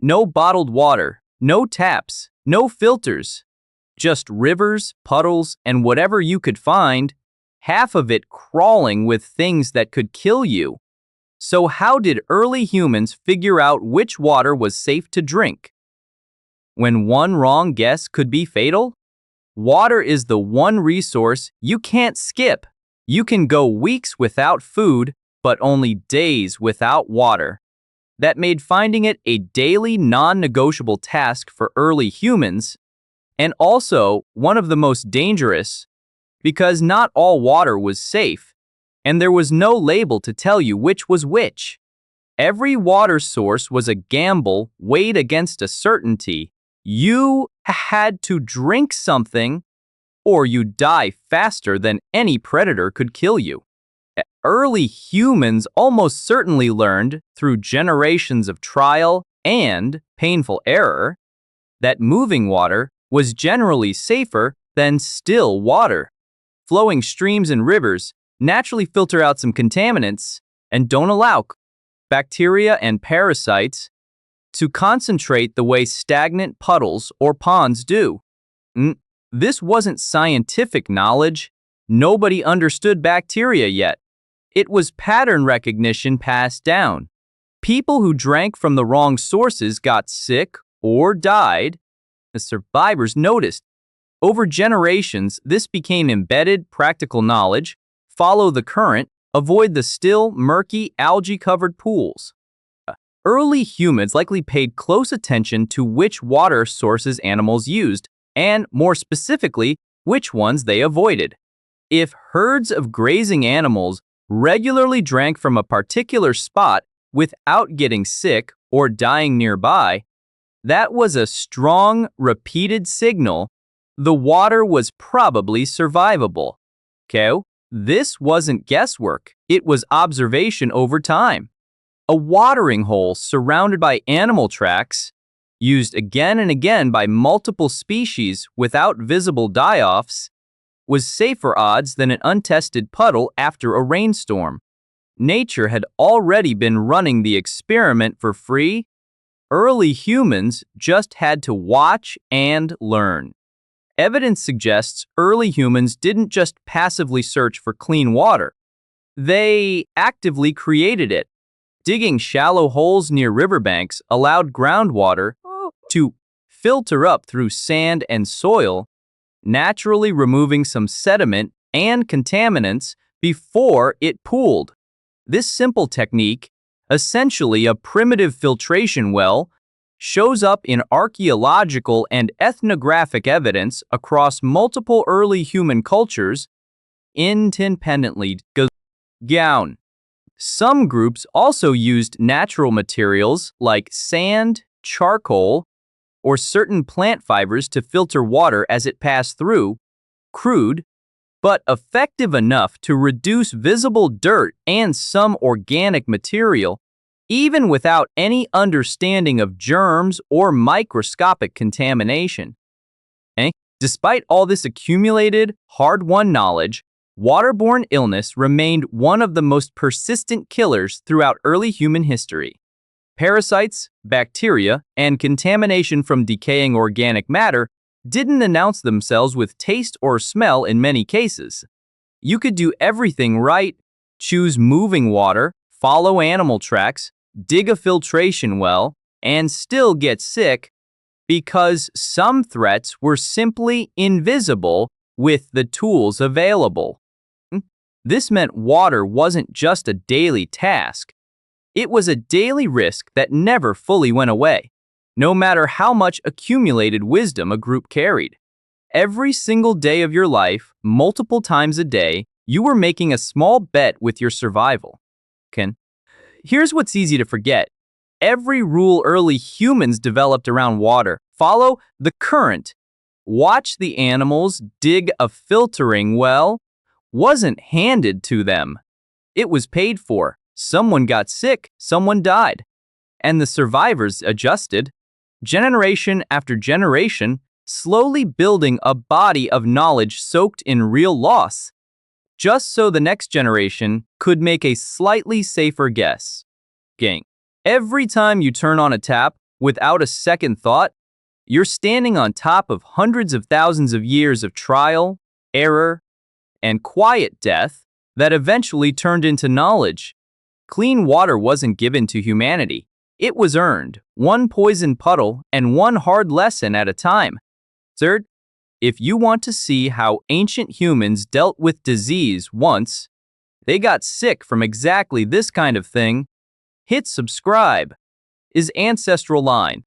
No bottled water, no taps, no filters. Just rivers, puddles, and whatever you could find, half of it crawling with things that could kill you. So how did early humans figure out which water was safe to drink? When one wrong guess could be fatal? Water is the one resource you can't skip. You can go weeks without food, but only days without water. That made finding it a daily non-negotiable task for early humans, and also one of the most dangerous, because not all water was safe, and there was no label to tell you which was which. Every water source was a gamble weighed against a certainty. You had to drink something, or you'd die faster than any predator could kill you. Early humans almost certainly learned, through generations of trial and painful error, that moving water was generally safer than still water. Flowing streams and rivers naturally filter out some contaminants and don't allow bacteria and parasites to concentrate the way stagnant puddles or ponds do. This wasn't scientific knowledge. Nobody understood bacteria yet. It was pattern recognition passed down. People who drank from the wrong sources got sick or died. The survivors noticed. Over generations, this became embedded practical knowledge. Follow the current, avoid the still, murky, algae-covered pools. Early humans likely paid close attention to which water sources animals used, and more specifically, which ones they avoided. If herds of grazing animals regularly drank from a particular spot without getting sick or dying nearby, that was a strong, repeated signal the water was probably survivable. Okay? This wasn't guesswork. It was observation over time. A watering hole surrounded by animal tracks, used again and again by multiple species without visible die-offs, was safer odds than an untested puddle after a rainstorm. Nature had already been running the experiment for free. Early humans just had to watch and learn. Evidence suggests early humans didn't just passively search for clean water. They actively created it. Digging shallow holes near riverbanks allowed groundwater to filter up through sand and soil, naturally removing some sediment and contaminants before it pooled. This simple technique, essentially a primitive filtration well, shows up in archaeological and ethnographic evidence across multiple early human cultures independently. Some groups also used natural materials like sand, charcoal, or certain plant fibers to filter water as it passed through, crude, but effective enough to reduce visible dirt and some organic material, even without any understanding of germs or microscopic contamination. Despite all this accumulated, hard-won knowledge, waterborne illness remained one of the most persistent killers throughout early human history. Parasites, bacteria, and contamination from decaying organic matter didn't announce themselves with taste or smell in many cases. You could do everything right, choose moving water, follow animal tracks, dig a filtration well, and still get sick because some threats were simply invisible with the tools available. This meant water wasn't just a daily task. It was a daily risk that never fully went away, no matter how much accumulated wisdom a group carried. Every single day of your life, multiple times a day, you were making a small bet with your survival. Here's what's easy to forget. Every rule early humans developed around water: follow the current, watch the animals, dig a filtering well, wasn't handed to them. It was paid for. Someone got sick, someone died. And the survivors adjusted, generation after generation, slowly building a body of knowledge soaked in real loss, just so the next generation could make a slightly safer guess. Every time you turn on a tap, without a second thought, you're standing on top of hundreds of thousands of years of trial, error, and quiet death that eventually turned into knowledge. Clean water wasn't given to humanity. It was earned, one poisoned puddle and one hard lesson at a time. Third, if you want to see how ancient humans dealt with disease once they got sick from exactly this kind of thing, hit subscribe. Is ancestral line.